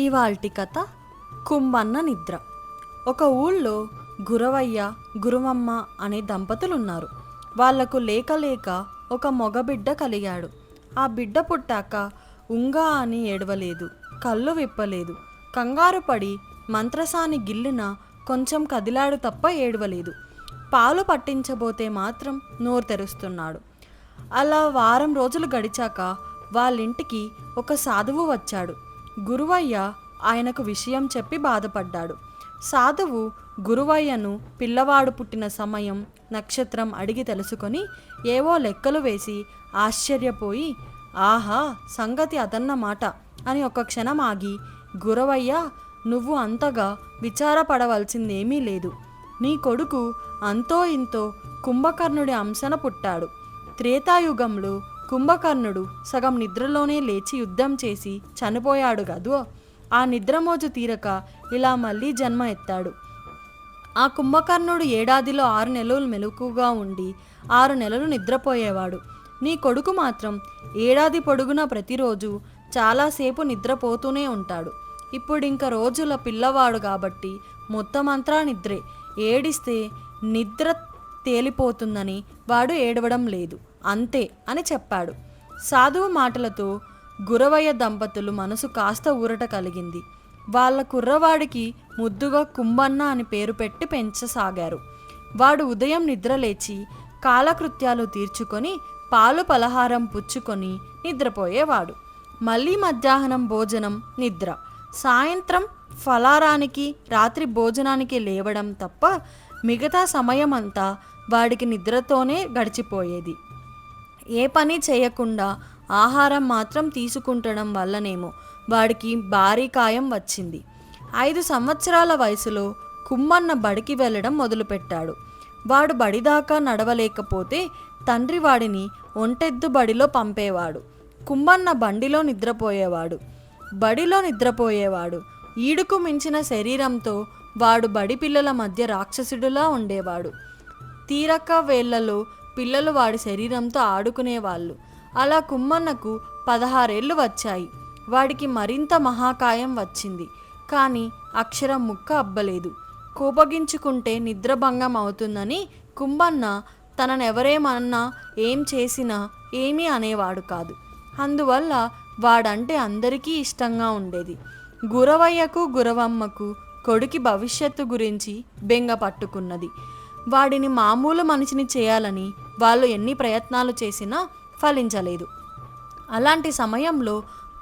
ఇవాల్టి కథ కుంభన్న నిద్ర. ఒక ఊళ్ళో గురవయ్య గురువమ్మ అనే దంపతులున్నారు. వాళ్లకు లేక లేక ఒక మగబిడ్డ కలిగాడు. ఆ బిడ్డ పుట్టాక ఉంగా అని ఏడవలేదు, కళ్ళు విప్పలేదు. కంగారు పడి మంత్రసాని గిల్లిన కొంచెం కదిలాడు తప్ప ఏడవలేదు. పాలు పట్టించబోతే మాత్రం నోరు తెరుస్తున్నాడు. అలా వారం రోజులు గడిచాక వాళ్ళింటికి ఒక సాధువు వచ్చాడు. గురువయ్య ఆయనకు విషయం చెప్పి బాధపడ్డాడు. సాధువు గురువయ్యను పిల్లవాడు పుట్టిన సమయం, నక్షత్రం అడిగి తెలుసుకొని ఏవో లెక్కలు వేసి ఆశ్చర్యపోయి, ఆహా, సంగతి అదన్నమాట అని ఒక క్షణం ఆగి, గురవయ్య, నువ్వు అంతగా విచారపడవలసిందేమీ లేదు. నీ కొడుకు అంతో ఇంతో కుంభకర్ణుడి అంశన పుట్టాడు. త్రేతాయుగంలో కుంభకర్ణుడు సగం నిద్రలోనే లేచి యుద్ధం చేసి చనిపోయాడు గదు. ఆ నిద్రమోజు తీరక ఇలా మళ్ళీ జన్మ ఎత్తాడు. ఆ కుంభకర్ణుడు ఏడాదిలో 6 నెలలు మెలకుగా ఉండి 6 నెలలు నిద్రపోయేవాడు. నీ కొడుకు మాత్రం ఏడాది పొడుగున ప్రతిరోజు చాలాసేపు నిద్రపోతూనే ఉంటాడు. ఇప్పుడింక రోజుల పిల్లవాడు కాబట్టి మొత్తమంతా నిద్రే. ఏడిస్తే నిద్ర తేలిపోతుందని వాడు ఏడవడం లేదు, అంతే అని చెప్పాడు. సాధువు మాటలతో గురవయ్య దంపతులు మనసు కాస్త ఊరట కలిగింది. వాళ్ళ కుర్రవాడికి ముద్దుగా కుంభన్న అని పేరు పెట్టి పెంచసాగారు. వాడు ఉదయం నిద్రలేచి కాలకృత్యాలు తీర్చుకొని పాలు పలహారం పుచ్చుకొని నిద్రపోయేవాడు. మళ్ళీ మధ్యాహ్నం భోజనం, నిద్ర, సాయంత్రం ఫలారానికి, రాత్రి భోజనానికి లేవడం తప్ప మిగతా సమయమంతా వాడికి నిద్రతోనే గడిచిపోయేది. ఏ పని చేయకుండా ఆహారం మాత్రం తీసుకుంటడం వల్లనేమో వాడికి భారీ కాయం వచ్చింది. 5 సంవత్సరాల వయసులో కుంభన్న బడికి వెళ్ళడం మొదలుపెట్టాడు. వాడు బడిదాకా నడవలేకపోతే తండ్రి వాడిని ఒంటెద్దు బడిలో పంపేవాడు. కుంభన్న బండిలో నిద్రపోయేవాడు, బడిలో నిద్రపోయేవాడు. ఈడుకు మించిన శరీరంతో వాడు బడి పిల్లల మధ్య రాక్షసుడిలా ఉండేవాడు. తీరక వేళ్లలో పిల్లలు వాడి శరీరంతో ఆడుకునేవాళ్ళు. అలా కుంభన్నకు 16 ఏళ్ళు వచ్చాయి. వాడికి మరింత మహాకాయం వచ్చింది. కానీ అక్షరం ముక్క అబ్బలేదు. కోపగించుకుంటే నిద్రభంగం అవుతుందని కుంభన్న తననెవరేమన్నా ఏం చేసినా ఏమీ అనేవాడు కాదు. అందువల్ల వాడంటే అందరికీ ఇష్టంగా ఉండేది. గురవయ్యకు గురవమ్మకు కొడుకి భవిష్యత్తు గురించి బెంగ పట్టుకున్నది. వాడిని మామూలు మనిషిని చేయాలని వాళ్ళు ఎన్ని ప్రయత్నాలు చేసినా ఫలించలేదు. అలాంటి సమయంలో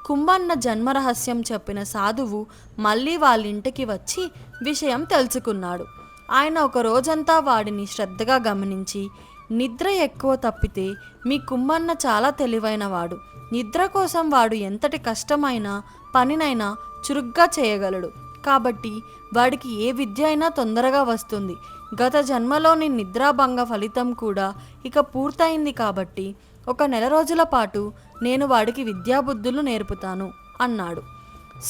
కుంభన్న జన్మరహస్యం చెప్పిన సాధువు మళ్ళీ వాళ్ళింటికి వచ్చి విషయం తెలుసుకున్నాడు. ఆయన ఒక రోజంతా వాడిని శ్రద్ధగా గమనించి, నిద్ర ఎక్కువ తప్పితే మీ కుంభన్న చాలా తెలివైనవాడు. నిద్ర కోసం వాడు ఎంతటి కష్టమైన పనినైనా చురుగ్గా చేయగలడు. కాబట్టి వాడికి ఏ విద్య అయినా తొందరగా వస్తుంది. గత జన్మలోని నిద్రాభంగ ఫలితం కూడా ఇక పూర్తయింది కాబట్టి 1 నెల రోజుల పాటు నేను వాడికి విద్యాబుద్ధులు నేర్పుతాను అన్నాడు.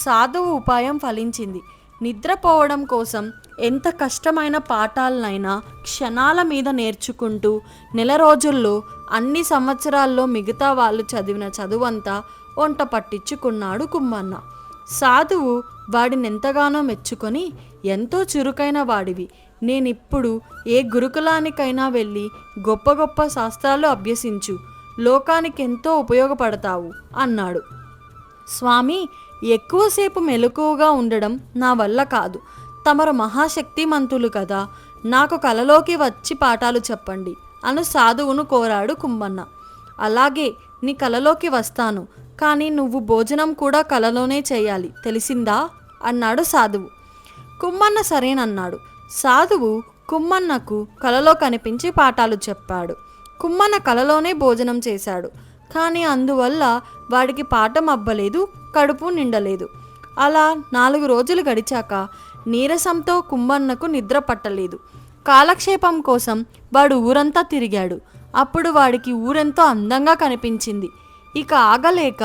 సాధువు ఉపాయం ఫలించింది. నిద్రపోవడం కోసం ఎంత కష్టమైన పాఠాలనైనా క్షణాల మీద నేర్చుకుంటూ 1 నెల రోజుల్లో అన్ని సంవత్సరాల్లో మిగతా వాళ్ళు చదివిన చదువంతా వంట పట్టించుకున్నాడు కుంభన్న. సాధువు వాడినెంతగానో మెచ్చుకొని, ఎంతో చురుకైన వాడివి, నేనిప్పుడు ఏ గురుకులానికైనా వెళ్ళి గొప్ప గొప్ప శాస్త్రాలు అభ్యసించు, లోకానికెంతో ఉపయోగపడతావు అన్నాడు. స్వామి, ఎక్కువసేపు మెలకువగా ఉండడం నా వల్ల కాదు. తమరు మహాశక్తిమంతులు కదా, నాకు కలలోకి వచ్చి పాఠాలు చెప్పండి అను సాధువును కోరాడు కుంభన్న. అలాగే, నీ కలలోకి వస్తాను, కానీ నువ్వు భోజనం కూడా కలలోనే చేయాలి, తెలిసిందా అన్నాడు సాధువు. కుంభన్న సరేనన్నాడు. సాధువు కుంభన్నకు కలలో కనిపించి పాఠాలు చెప్పాడు. కుంభన్న కలలోనే భోజనం చేశాడు. కానీ అందువల్ల వాడికి పాఠం అబ్బలేదు, కడుపు నిండలేదు. అలా 4 రోజులు గడిచాక నీరసంతో కుంభన్నకు నిద్ర పట్టలేదు. కాలక్షేపం కోసం వాడు ఊరంతా తిరిగాడు. అప్పుడు వాడికి ఊరెంతో అందంగా కనిపించింది. ఇక ఆగలేక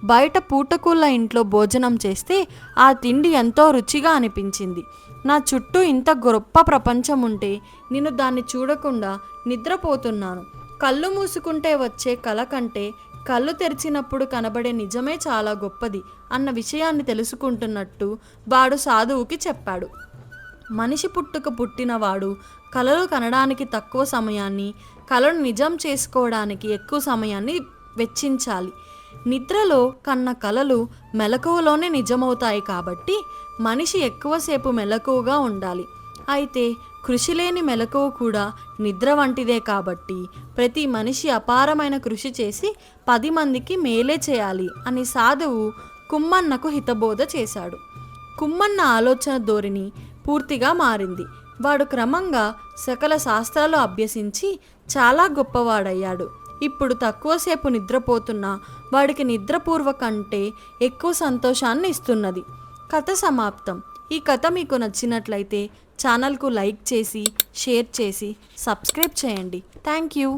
బయట పూటకూళ్ళ ఇంట్లో భోజనం చేస్తే ఆ తిండి ఎంతో రుచిగా అనిపించింది. నా చుట్టూ ఇంత గొప్ప ప్రపంచం ఉంటే నేను దాన్ని చూడకుండా నిద్రపోతున్నాను. కళ్ళు మూసుకుంటే వచ్చే కల కంటే కళ్ళు తెరిచినప్పుడు కనబడే నిజమే చాలా గొప్పది అన్న విషయాన్ని తెలుసుకుంటున్నట్టు వాడు సాధువుకి చెప్పాడు. మనిషి పుట్టినవాడు కలలు కనడానికి తక్కువ సమయాన్ని, కలను నిజం చేసుకోవడానికి ఎక్కువ సమయాన్ని వెచ్చించాలి. నిద్రలో కన్న కలలు మెలకువలోనే నిజమవుతాయి కాబట్టి మనిషి ఎక్కువసేపు మెలకువగా ఉండాలి. అయితే కృషి లేని మెలకువ కూడా నిద్ర వంటిదే కాబట్టి ప్రతి మనిషి అపారమైన కృషి చేసి 10 మందికి మేలే చేయాలి అని సాధువు కుమ్మన్నకు హితబోధ చేశాడు. కుమ్మన్న ఆలోచన ధోరణి పూర్తిగా మారింది. వాడు క్రమంగా సకల శాస్త్రాలు అభ్యసించి చాలా గొప్పవాడయ్యాడు. ఇప్పుడు తక్కువసేపు నిద్రపోతున్నా వాడికి నిద్రపూర్వ కంటే ఎక్కువ సంతోషాన్ని ఇస్తున్నది. కథ సమాప్తం. ఈ కథ మీకు నచ్చినట్లయితే ఛానల్కు లైక్ చేసి, షేర్ చేసి, సబ్స్క్రైబ్ చేయండి. Thank you.